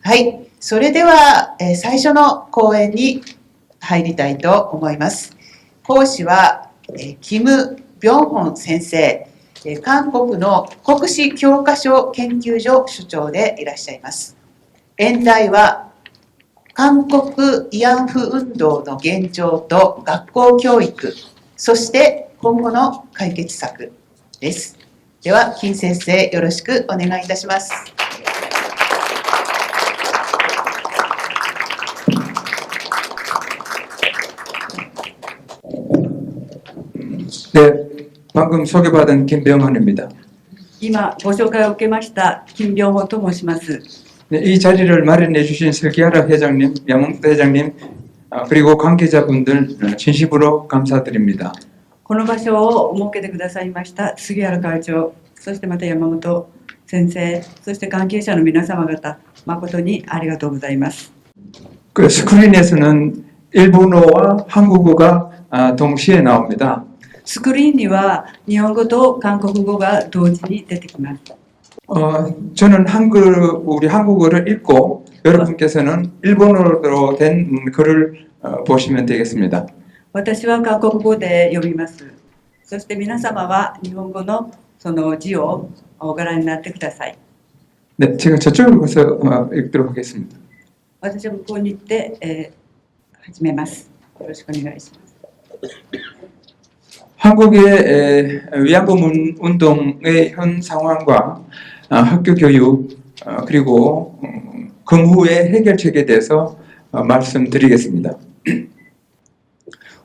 はい、それでは、最初の講演に入りたいと思います。講師は、キム・ビョンホン先生、韓国の国史教科書研究所所長でいらっしゃいます。演題は、韓国慰安婦運動の現状と学校教育、そして今後の解決策です。では、金先生、よろしくお願いいたします。네, 방금 소개받은 김병헌입니다. 今ご紹介を受けました金良本と申します。 네, 이 자리를 마련해 주신 슬기하라 회장님, 양홍대 회장님, 그리고 관계자분들 진심으로 감사드립니다. この場所を設けてくださいました杉原会長、そしてまた山本先生、そして関係者の皆様方、誠にありがとうございます。 그 스크린에서는 일본어와 한국어가 동시에 나옵니다. スクリーンには日本語と韓国語が同時に出てきます。 저는 우리 한국어를 읽고 여러분께서는 일본어로 된 글을 보시면 되겠습니다. 私は韓国語で読みます。そして皆様は日本語のその字をご覧になってください。 네, 제가 저쪽으로 가서 읽도록 하겠습니다. 私は向こうに行って、始めます。よろしくお願いします。 한국의 위안부 운동의 현 상황과 학교 교육 그리고 금후의 해결책에 대해서 말씀드리겠습니다.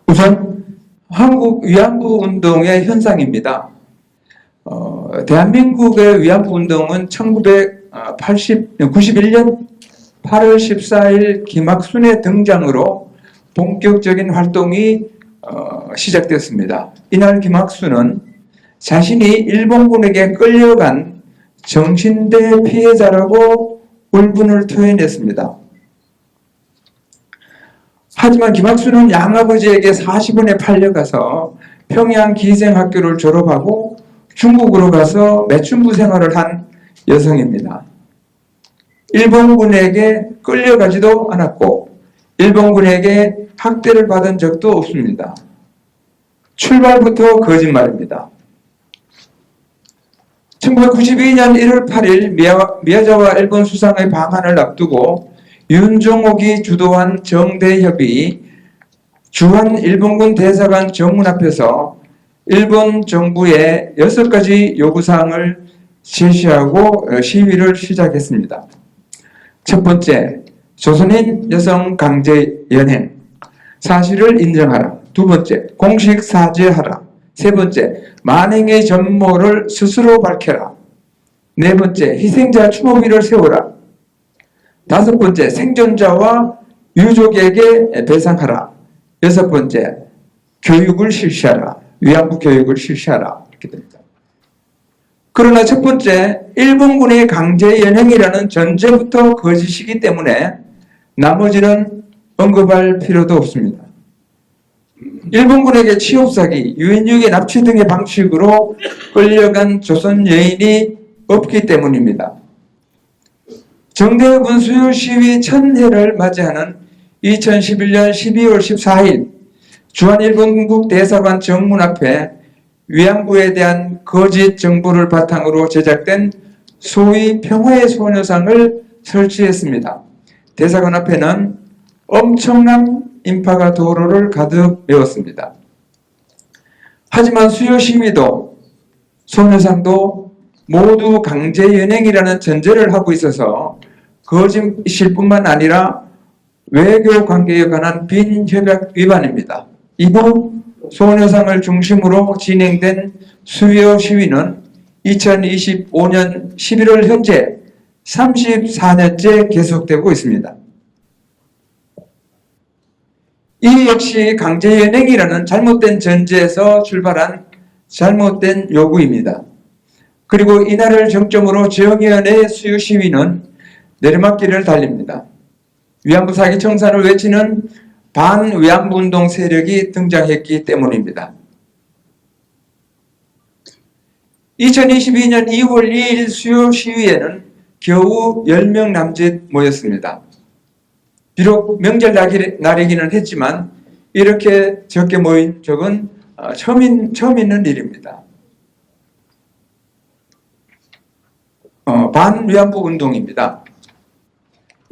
우선 한국 위안부 운동의 현상입니다. 대한민국의 위안부 운동은 1991년 8월 14일 김학순의 등장으로 본격적인 활동이 시작됐습니다. 이날 김학순은 자신이 일본군에게 끌려간 정신대 피해자라고 울분을 토해냈습니다. 하지만 김학순은 양아버지에게 40원에 팔려가서 평양 기생학교를 졸업하고 중국으로 가서 매춘부 생활을 한 여성입니다. 일본군에게 끌려가지도 않았고 일본군에게 학대를 받은 적도 없습니다. 출발부터 거짓말입니다. 1992년 1월 8일 미야자와 일본 수상의 방한을 앞두고 윤종옥이 주도한 정대협이 주한 일본군 대사관 정문 앞에서 일본 정부에 6가지 요구사항을 제시하고 시위를 시작했습니다. 첫 번째, 조선인 여성 강제 연행, 사실을 인정하라. 두 번째, 공식 사죄하라. 세 번째, 만행의 전모를 스스로 밝혀라. 네 번째, 희생자 추모비를 세워라. 다섯 번째, 생존자와 유족에게 배상하라. 여섯 번째, 교육을 실시하라. 위안부 교육을 실시하라. 이렇게 됩니다. 그러나 첫 번째, 일본군의 강제 연행이라는 전제부터 거짓이기 때문에 나머지는 언급할 필요도 없습니다. 일본군에게 취업사기, 유인유기 납치 등의 방식으로 끌려간 조선 여인이 없기 때문입니다. 정대협은 수요 시위 1000회를 맞이하는 2011년 12월 14일 주한일본국 대사관 정문 앞에 위안부에 대한 거짓 정보를 바탕으로 제작된 소위 평화의 소녀상을 설치했습니다. 대사관 앞에는 엄청난 인파가 도로를 가득 메웠습니다. 하지만 수요 시위도 소녀상도 모두 강제 연행이라는 전제를 하고 있어서 거짓일 뿐만 아니라 외교 관계에 관한 빈협약 위반입니다. 이후 소녀상을 중심으로 진행된 수요 시위는 2025년 11월 현재 34년째 계속되고 있습니다. 이 역시 강제연행이라는 잘못된 전제에서 출발한 잘못된 요구입니다. 그리고 이날을 정점으로 정의연의 수요 시위는 내리막길을 달립니다. 위안부 사기 청산을 외치는 반위안부 운동 세력이 등장했기 때문입니다. 2022년 2월 2일 수요 시위에는 겨우 10명 남짓 모였습니다. 비록 명절 날이기는 했지만 이렇게 적게 모인 적은 처음 있는 일입니다. 반위안부 운동입니다.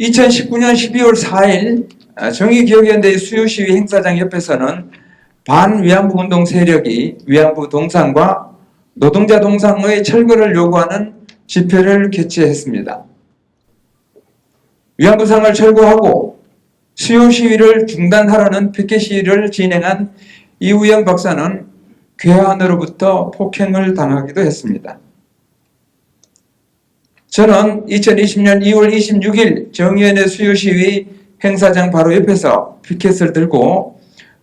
2019년 12월 4일 정의기억연대의 수요시위 행사장 옆에서는 반위안부 운동 세력이 위안부 동상과 노동자 동상의 철거를 요구하는 집회를 개최했습니다. 위안부상을 철거하고 수요시위를 중단하라는 피켓 시위를 진행한 이우영 박사는 괴한으로부터 폭행을 당하기도 했습니다. 저는 2020년 2월 26일 정의연의 수요시위 행사장 바로 옆에서 피켓을 들고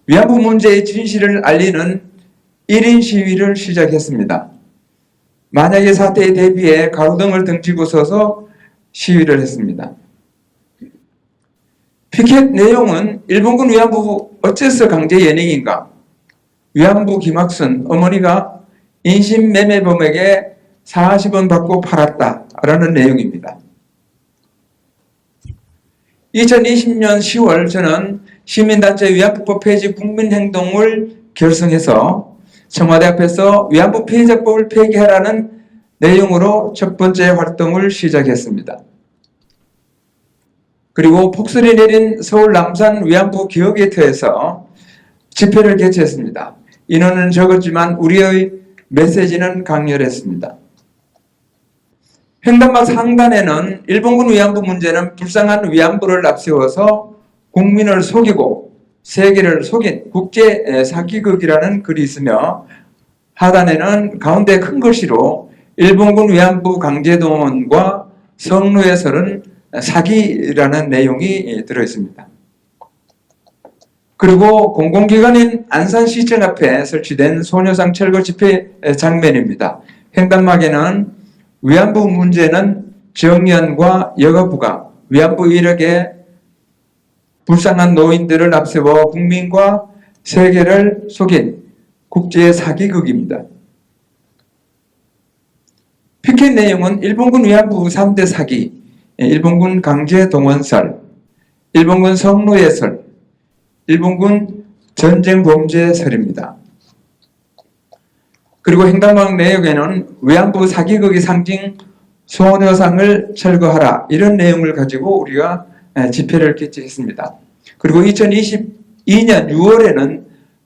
위안부 문제의 진실을 알리는 1인 시위를 시작했습니다. 만약의 사태에 대비해 가로등을 등지고 서서 시위를 했습니다. 피켓 내용은 일본군 위안부 어째서 강제 연행인가? 위안부 김학순 어머니가 인신매매범에게 40원 받고 팔았다라는 내용입니다. 2020년 10월 저는 시민단체 위안부법 폐지 국민행동을 결성해서 청와대 앞에서 위안부 피해자법을 폐기하라는 내용으로 첫 번째 활동을 시작했습니다. 그리고 폭설이 내린 서울 남산 위안부 기억의터에서 집회를 개최했습니다. 인원은 적었지만 우리의 메시지는 강렬했습니다. 횡단막 상단에는 일본군 위안부 문제는 불쌍한 위안부를 앞세워서 국민을 속이고 세계를 속인 국제 사기극이라는 글이 있으며 하단에는 가운데 큰 글씨로 일본군 위안부 강제동원과 성노예설은 사기라는 내용이 들어있습니다. 그리고 공공기관인 안산시청 앞에 설치된 소녀상 철거 집회 장면입니다. 횡단막에는 위안부 문제는 정의연과 여가부가 위안부 이력에 불쌍한 노인들을 앞세워 국민과 세계를 속인 국제 사기극입니다. 피켓 내용은 일본군 위안부 3대 사기, 일본군 강제동원설, 일본군 성노예설, 일본군 전쟁범죄설입니다. 그리고 횡단막 내용에는 위안부 사기극의 상징 소녀상을 철거하라 이런 내용을 가지고 우리가 집회를 개최했습니다. 그리고 2022년 6월에는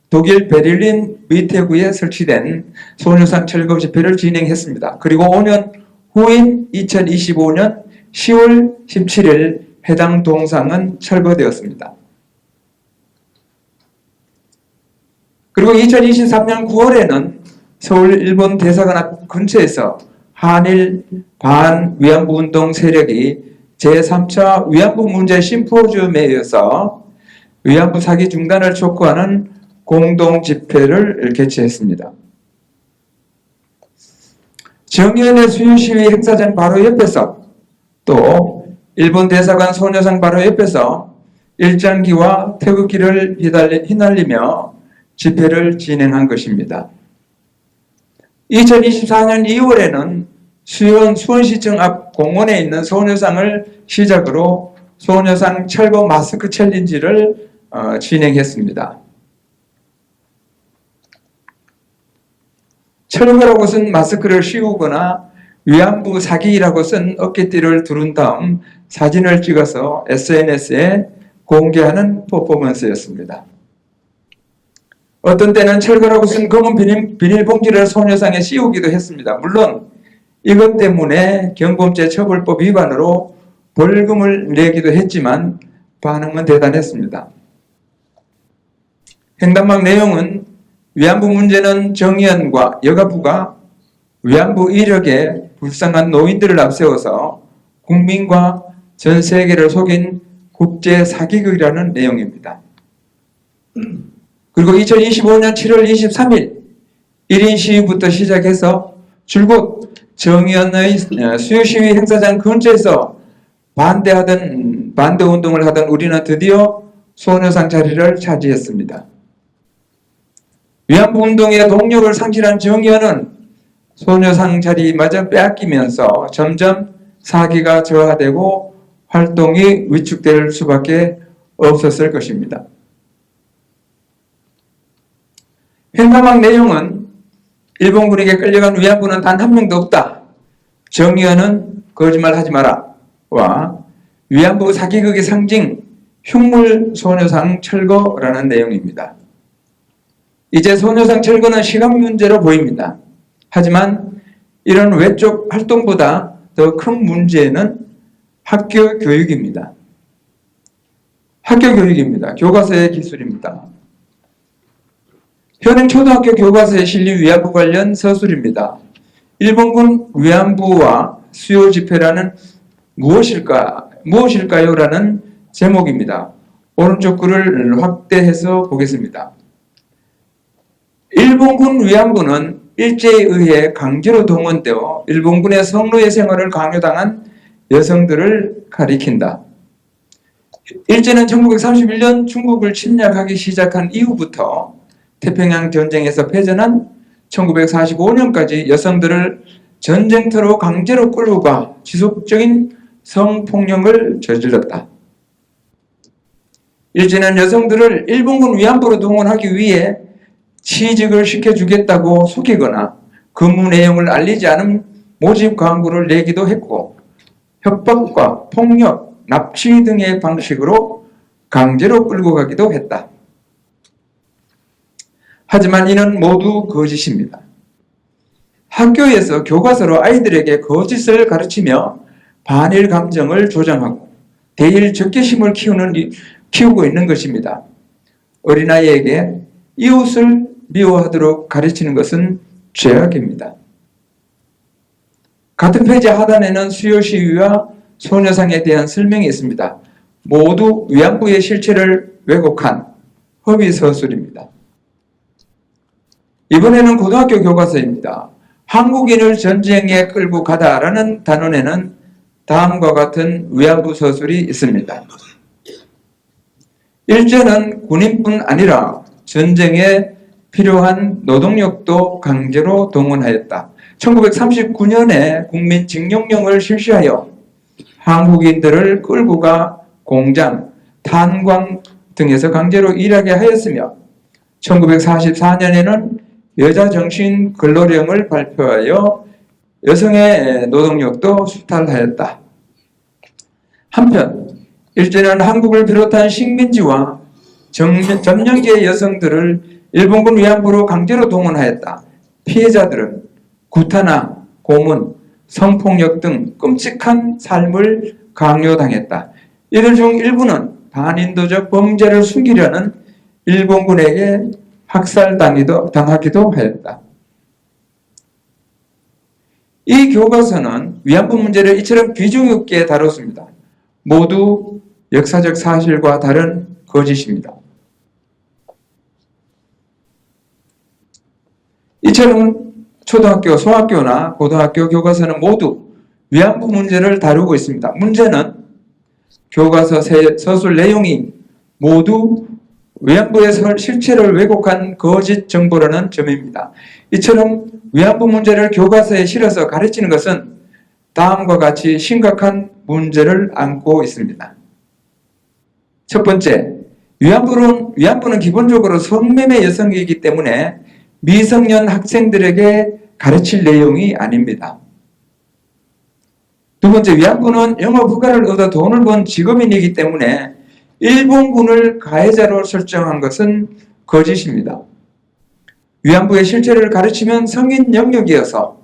독일 베를린 미테구에 설치된 소녀상 철거 집회를 진행했습니다. 그리고 5년 후인 2025년 10월 17일 해당 동상은 철거되었습니다. 그리고 2023년 9월에는 서울 일본 대사관 앞 근처에서 한일 반위안부 운동 세력이 제3차 위안부 문제 심포지엄에 이어서 위안부 사기 중단을 촉구하는 공동 집회를 개최했습니다. 정의연의 수요시위 행사장 바로 옆에서 또 일본 대사관 소녀상 바로 옆에서 일장기와 태극기를 휘날리며 집회를 진행한 것입니다. 2024년 2월에는 수원시청 앞 공원에 있는 소녀상을 시작으로 소녀상 철거 마스크 챌린지를 진행했습니다. 철거라고 쓴 마스크를 씌우거나 위안부 사기라고 쓴 어깨띠를 두른 다음 사진을 찍어서 SNS에 공개하는 퍼포먼스였습니다. 어떤 때는 철거라고 쓴 검은 비닐봉지를 소녀상에 씌우기도 했습니다. 물론 이것 때문에 경범죄 처벌법 위반으로 벌금을 내기도 했지만 반응은 대단했습니다. 횡단막 내용은 위안부 문제는 정의연과 여가부가 위안부 이력에 불쌍한 노인들을 앞세워서 국민과 전 세계를 속인 국제 사기극이라는 내용입니다. 그리고 2025년 7월 23일 1인 시위부터 시작해서 줄곧 정의연의 수요시위 행사장 근처에서 반대 운동을 하던 우리는 드디어 소녀상 자리를 차지했습니다. 위안부 운동의 동력을 상실한 정의연은 소녀상 자리마저 빼앗기면서 점점 사기가 저하되고 활동이 위축될 수밖에 없었을 것입니다. 행사막 내용은 일본군에게 끌려간 위안부는 단 한 명도 없다. 정의연은 거짓말하지 마라. 와 위안부 사기극의 상징 흉물소녀상 철거라는 내용입니다. 이제 소녀상 철거는 시간 문제로 보입니다. 하지만 이런 외적 활동보다 더 큰 문제는 학교 교육입니다. 학교 교육입니다. 교과서의 기술입니다. 현행 초등학교 교과서에 실린 위안부 관련 서술입니다. 일본군 위안부와 수요 집회라는 무엇일까요? 라는 제목입니다. 오른쪽 글을 확대해서 보겠습니다. 일본군 위안부는 일제에 의해 강제로 동원되어 일본군의 성노예 생활을 강요당한 여성들을 가리킨다. 일제는 1931년 중국을 침략하기 시작한 이후부터 태평양 전쟁에서 패전한 1945년까지 여성들을 전쟁터로 강제로 끌고 가 지속적인 성폭력을 저질렀다. 일제는 여성들을 일본군 위안부로 동원하기 위해 취직을 시켜주겠다고 속이거나 근무 내용을 알리지 않은 모집 광고를 내기도 했고 협박과 폭력, 납치 등의 방식으로 강제로 끌고 가기도 했다. 하지만 이는 모두 거짓입니다. 학교에서 교과서로 아이들에게 거짓을 가르치며 반일 감정을 조장하고 대일 적개심을 키우고 있는 것입니다. 어린아이에게 이웃을 미워하도록 가르치는 것은 죄악입니다. 같은 페이지 하단에는 수요 시위와 소녀상에 대한 설명이 있습니다. 모두 위안부의 실체를 왜곡한 허위 서술입니다. 이번에는 고등학교 교과서입니다. 한국인을 전쟁에 끌고 가다라는 단원에는 다음과 같은 위안부 서술이 있습니다. 일제는 군인뿐 아니라 전쟁에 필요한 노동력도 강제로 동원하였다. 1939년에 국민징용령을 실시하여 한국인들을 끌고 가 공장, 탄광 등에서 강제로 일하게 하였으며 1944년에는 여자정신 근로령을 발표하여 여성의 노동력도 수탈하였다. 한편 일제는 한국을 비롯한 식민지와 점령지의 여성들을 일본군 위안부로 강제로 동원하였다. 피해자들은 구타나 고문, 성폭력 등 끔찍한 삶을 강요당했다. 이들 중 일부는 반인도적 범죄를 숨기려는 일본군에게 학살당하기도 하였다. 이 교과서는 위안부 문제를 이처럼 비중 있게 다뤘습니다. 모두 역사적 사실과 다른 거짓입니다. 이처럼 초등학교, 소학교나 고등학교 교과서는 모두 위안부 문제를 다루고 있습니다. 문제는 교과서 서술 내용이 모두 위안부의 실체를 왜곡한 거짓 정보라는 점입니다. 이처럼 위안부 문제를 교과서에 실어서 가르치는 것은 다음과 같이 심각한 문제를 안고 있습니다. 첫 번째, 위안부는 기본적으로 성매매 여성이기 때문에 미성년 학생들에게 가르칠 내용이 아닙니다. 두 번째, 위안부는 영업 허가를 얻어 돈을 번 직업인이기 때문에 일본군을 가해자로 설정한 것은 거짓입니다. 위안부의 실체를 가르치면 성인 영역이어서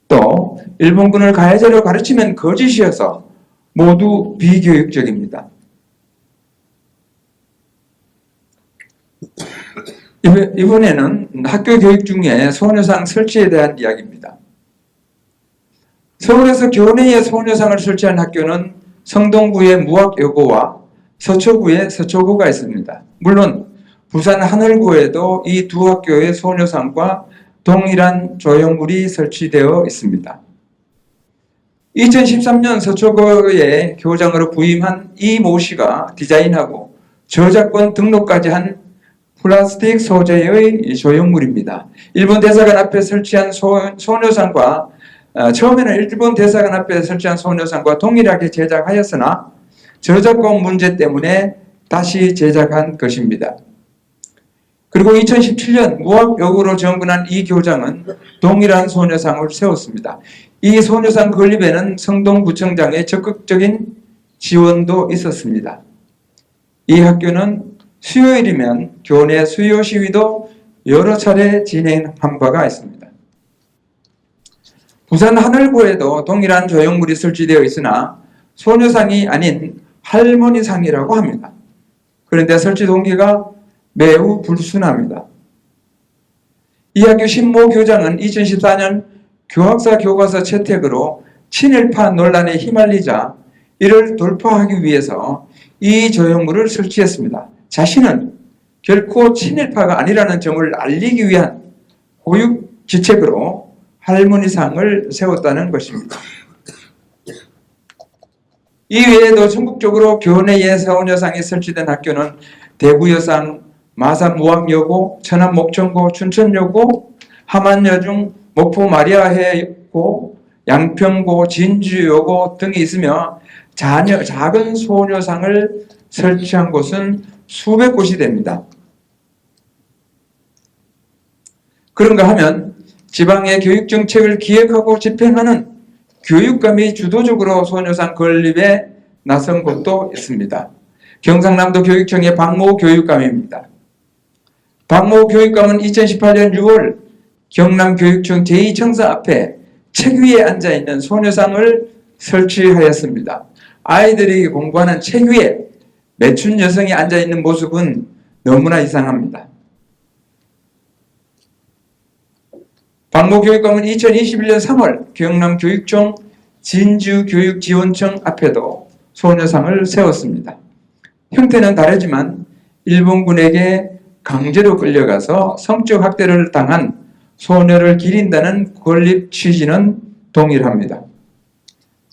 또 일본군을 가해자로 가르치면 거짓이어서 모두 비교육적입니다. 이번에는 학교 교육 중에 소녀상 설치에 대한 이야기입니다. 서울에서 교내에 소녀상을 설치한 학교는 성동구의 무학여고와 서초구에 서초구가 있습니다. 물론 부산 하늘구에도 이 두 학교의 소녀상과 동일한 조형물이 설치되어 있습니다. 2013년 서초구의 교장으로 부임한 이모 씨가 디자인하고 저작권 등록까지 한 플라스틱 소재의 조형물입니다. 일본 대사관 앞에 설치한 소녀상과 처음에는 일본 대사관 앞에 설치한 소녀상과 동일하게 제작하였으나 저작권 문제 때문에 다시 제작한 것입니다. 그리고 2017년 무학 요구로 정근한 이 교장은 동일한 소녀상을 세웠습니다. 이 소녀상 건립에는 성동구청장의 적극적인 지원도 있었습니다. 이 학교는 수요일이면 교내 수요 시위도 여러 차례 진행한 바가 있습니다. 부산 하늘고에도 동일한 조형물이 설치되어 있으나 소녀상이 아닌 할머니상이라고 합니다. 그런데 설치 동기가 매우 불순합니다. 이 학교 신모 교장은 2014년 교학사 교과서 채택으로 친일파 논란에 휘말리자 이를 돌파하기 위해서 이 조형물을 설치했습니다. 자신은 결코 친일파가 아니라는 점을 알리기 위한 고육지책으로 할머니상을 세웠다는 것입니다. 이외에도 전국적으로 교내에 소녀상이 설치된 학교는 대구여상, 마산무학여고, 천안목천고, 춘천여고, 함안여중, 목포 마리아회고, 양평고, 진주여고 등이 있으며 작은 소녀상을 설치한 곳은 수백 곳이 됩니다. 그런가 하면 지방의 교육정책을 기획하고 집행하는 교육감이 주도적으로 소녀상 건립에 나선 곳도 있습니다. 경상남도 교육청의 박모 교육감입니다. 박모 교육감은 2018년 6월 경남교육청 제2청사 앞에 책 위에 앉아있는 소녀상을 설치하였습니다. 아이들이 공부하는 책 위에 매춘 여성이 앉아있는 모습은 너무나 이상합니다. 박모 교육감은 2021년 3월 경남교육청 진주교육지원청 앞에도 소녀상을 세웠습니다. 형태는 다르지만 일본군에게 강제로 끌려가서 성적 학대를 당한 소녀를 기린다는 건립 취지는 동일합니다.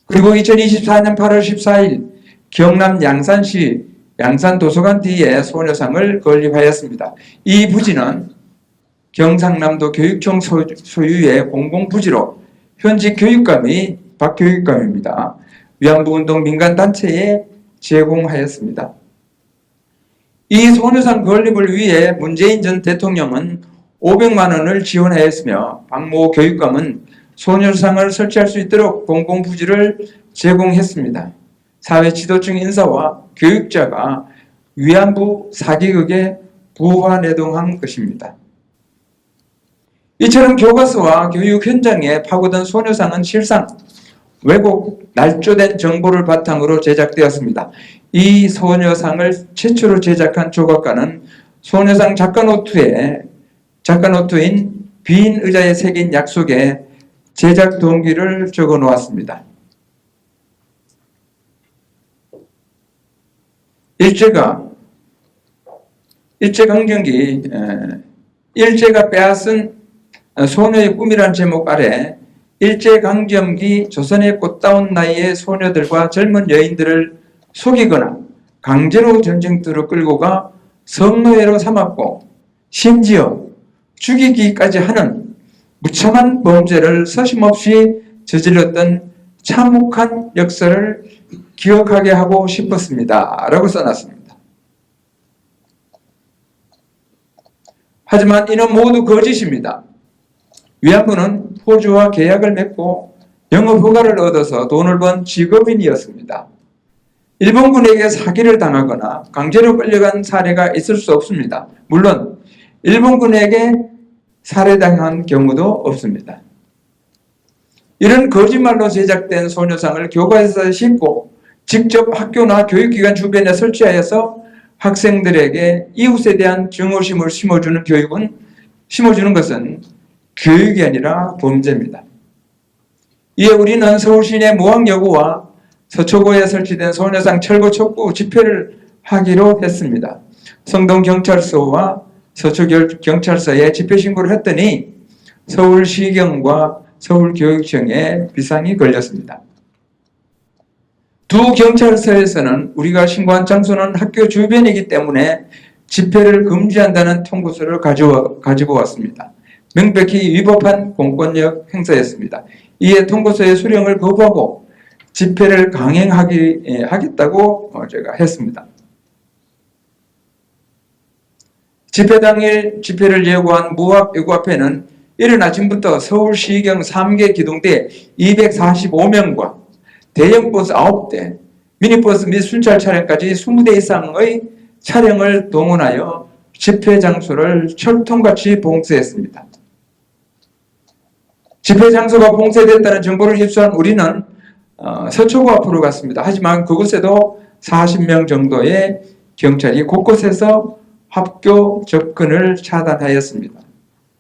그리고 2024년 8월 14일 경남 양산시 양산도서관 뒤에 소녀상을 건립하였습니다. 이 부지는 경상남도 교육청 소유의 공공부지로 현직 교육감이 박 교육감입니다. 위안부운동 민간단체에 제공하였습니다. 이 소녀상 건립을 위해 문재인 전 대통령은 500만 원을 지원하였으며 박모 교육감은 소녀상을 설치할 수 있도록 공공부지를 제공했습니다. 사회 지도층 인사와 교육자가 위안부 사기극에 부화내동한 것입니다. 이처럼 교과서와 교육 현장에 파고든 소녀상은 실상 왜곡, 날조된 정보를 바탕으로 제작되었습니다. 이 소녀상을 최초로 제작한 조각가는 소녀상 작가노트인 빈 의자에 새긴 약속에 제작 동기를 적어 놓았습니다. 일제가 빼앗은 소녀의 꿈이란 제목 아래 일제강점기 조선의 꽃다운 나이의 소녀들과 젊은 여인들을 속이거나 강제로 전쟁터로 끌고 가 성노예로 삼았고 심지어 죽이기까지 하는 무참한 범죄를 서슴없이 저질렀던 참혹한 역사를 기억하게 하고 싶었습니다. 라고 써놨습니다. 하지만 이는 모두 거짓입니다. 위안부는 포주와 계약을 맺고 영업허가를 얻어서 돈을 번 직업인이었습니다. 일본군에게 사기를 당하거나 강제로 끌려간 사례가 있을 수 없습니다. 물론 일본군에게 살해당한 경우도 없습니다. 이런 거짓말로 제작된 소녀상을 교과서에 심고 직접 학교나 교육기관 주변에 설치하여서 학생들에게 이웃에 대한 증오심을 심어주는 것은 교육이 아니라 범죄입니다. 이에 우리는 서울시내 무학여고와 서초고에 설치된 소녀상 철거 촉구 집회를 하기로 했습니다. 성동경찰서와 서초경찰서에 집회 신고를 했더니 서울시경과 서울교육청에 비상이 걸렸습니다. 두 경찰서에서는 우리가 신고한 장소는 학교 주변이기 때문에 집회를 금지한다는 통보서를 가지고 왔습니다. 명백히 위법한 공권력 행사였습니다. 이에 통고서의 수령을 거부하고 집회를 강행하겠다고 제가 했습니다. 집회 당일 집회를 예고한 무학 요구 앞에는 이른 아침부터 서울시경 3개 기동대 245명과 대형 버스 9대, 미니버스 및 순찰 차량까지 20대 이상의 차량을 동원하여 집회 장소를 철통같이 봉쇄했습니다. 집회 장소가 봉쇄됐다는 정보를 입수한 우리는 서초구 앞으로 갔습니다. 하지만 그곳에도 40명 정도의 경찰이 곳곳에서 합교 접근을 차단하였습니다.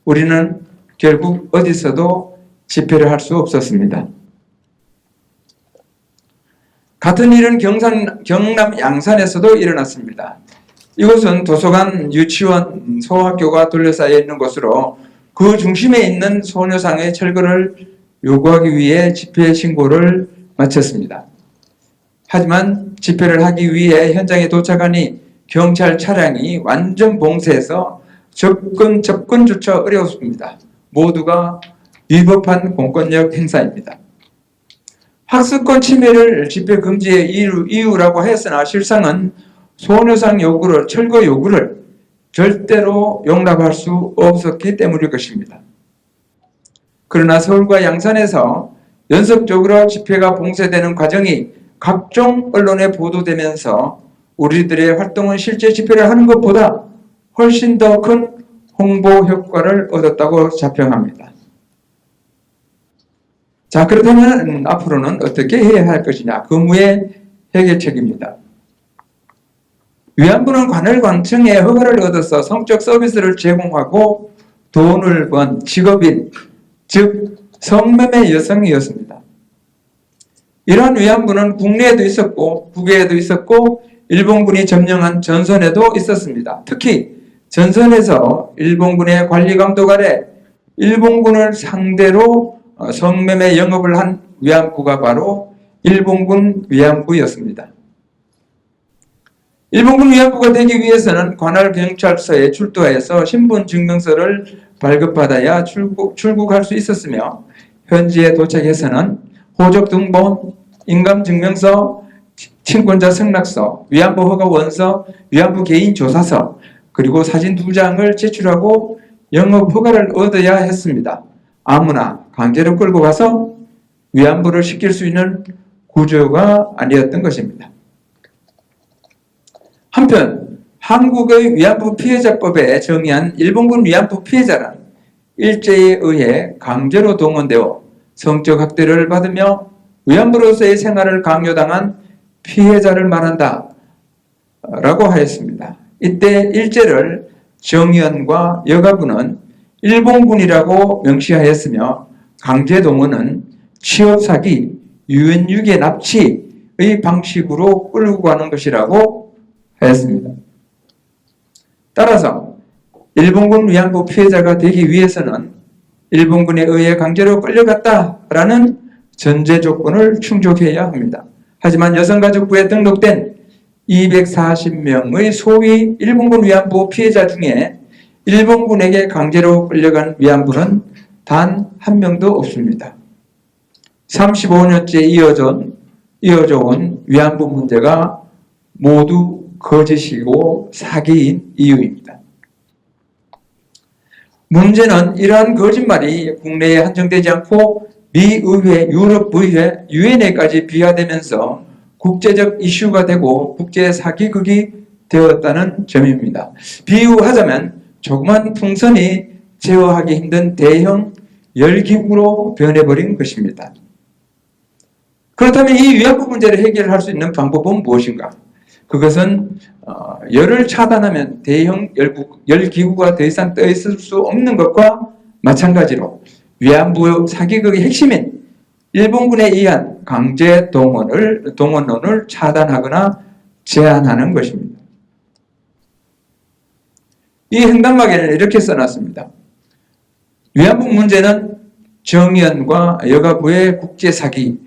우리는 결국 어디서도 집회를 할 수 없었습니다. 같은 일은 경남 양산에서도 일어났습니다. 이곳은 도서관, 유치원, 소학교가 둘러싸여 있는 곳으로 그 중심에 있는 소녀상의 철거를 요구하기 위해 집회 신고를 마쳤습니다. 하지만 집회를 하기 위해 현장에 도착하니 경찰 차량이 완전 봉쇄해서 접근조차 어려웠습니다. 모두가 위법한 공권력 행사입니다. 학습권 침해를 집회 금지의 이유라고 했으나 실상은 소녀상 요구를, 철거 요구를 절대로 용납할 수 없었기 때문일 것입니다. 그러나 서울과 양산에서 연속적으로 집회가 봉쇄되는 과정이 각종 언론에 보도되면서 우리들의 활동은 실제 집회를 하는 것보다 훨씬 더 큰 홍보 효과를 얻었다고 자평합니다. 자, 그렇다면 앞으로는 어떻게 해야 할 것이냐? 근무의 해결책입니다. 위안부는 관할관청의 허가를 얻어서 성적 서비스를 제공하고 돈을 번 직업인, 즉 성매매 여성이었습니다. 이러한 위안부는 국내에도 있었고 국외에도 있었고 일본군이 점령한 전선에도 있었습니다. 특히 전선에서 일본군의 관리 감독 아래 일본군을 상대로 성매매 영업을 한 위안부가 바로 일본군 위안부였습니다. 일본군 위안부가 되기 위해서는 관할경찰서에 출두하여서 신분증명서를 발급받아야 출국할 수 있었으며 현지에 도착해서는 호적등본, 인감증명서, 친권자 승낙서, 위안부 허가 원서, 위안부 개인 조사서, 그리고 사진 2장을 제출하고 영업 허가를 얻어야 했습니다. 아무나 강제로 끌고 가서 위안부를 시킬 수 있는 구조가 아니었던 것입니다. 한편 한국의 위안부 피해자법에 정의한 일본군 위안부 피해자는 일제에 의해 강제로 동원되어 성적 학대를 받으며 위안부로서의 생활을 강요당한 피해자를 말한다 라고 하였습니다. 이때 일제를 정의원과 여가부는 일본군이라고 명시하였으며 강제동원은 취업사기, 유연유괴 납치의 방식으로 끌고 가는 것이라고 하였습니다. 따라서 일본군 위안부 피해자가 되기 위해서는 일본군에 의해 강제로 끌려갔다라는 전제 조건을 충족해야 합니다. 하지만 여성가족부에 등록된 240명의 소위 일본군 위안부 피해자 중에 일본군에게 강제로 끌려간 위안부는 단 한 명도 없습니다. 35년째 이어져 온 위안부 문제가 모두 거짓이고 사기인 이유입니다. 문제는 이러한 거짓말이 국내에 한정되지 않고 미의회, 유럽의회, 유엔에까지 비화되면서 국제적 이슈가 되고 국제 사기극이 되었다는 점입니다. 비유하자면 조그만 풍선이 제어하기 힘든 대형 열기구로 변해버린 것입니다. 그렇다면 이 위안부 문제를 해결할 수 있는 방법은 무엇인가? 그것은 열을 차단하면 대형 열기구가 더 이상 떠 있을 수 없는 것과 마찬가지로 위안부 사기극의 핵심인 일본군에 의한 강제 동원론을 차단하거나 제한하는 것입니다. 이 횡단막에는 이렇게 써놨습니다. 위안부 문제는 정의원과 여가부의 국제사기.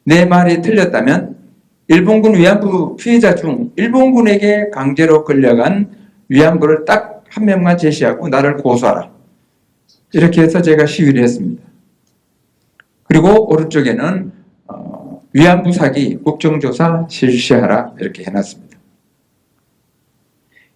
내 말이 틀렸다면 일본군 위안부 피해자 중 일본군에게 강제로 끌려간 위안부를 딱 한 명만 제시하고 나를 고소하라. 이렇게 해서 제가 시위를 했습니다. 그리고 오른쪽에는 위안부 사기 국정조사 실시하라 이렇게 해놨습니다.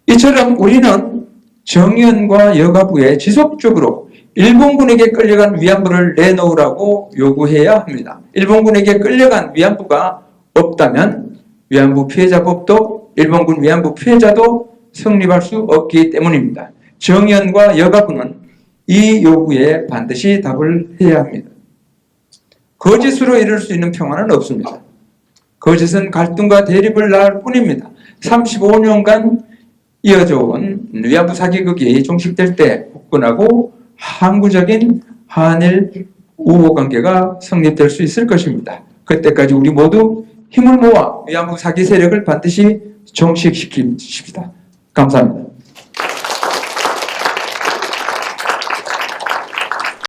이처럼 우리는 정의연과 여가부에 지속적으로 일본군에게 끌려간 위안부를 내놓으라고 요구해야 합니다. 일본군에게 끌려간 위안부가 없다면 위안부 피해자법도 일본군 위안부 피해자도 성립할 수 없기 때문입니다. 정의연과 여가부는 이 요구에 반드시 답을 해야 합니다. 거짓으로 이룰 수 있는 평화는 없습니다. 거짓은 갈등과 대립을 낳을 뿐입니다. 35년간 이어져 온 위안부 사기극이 종식될 때 굳건하고 항구적인 한일 우호 관계가 성립될 수 있을 것입니다. 그때까지 우리 모두 힘을 모아 위안부 사기 세력을 반드시 종식시킵시다. 감사합니다.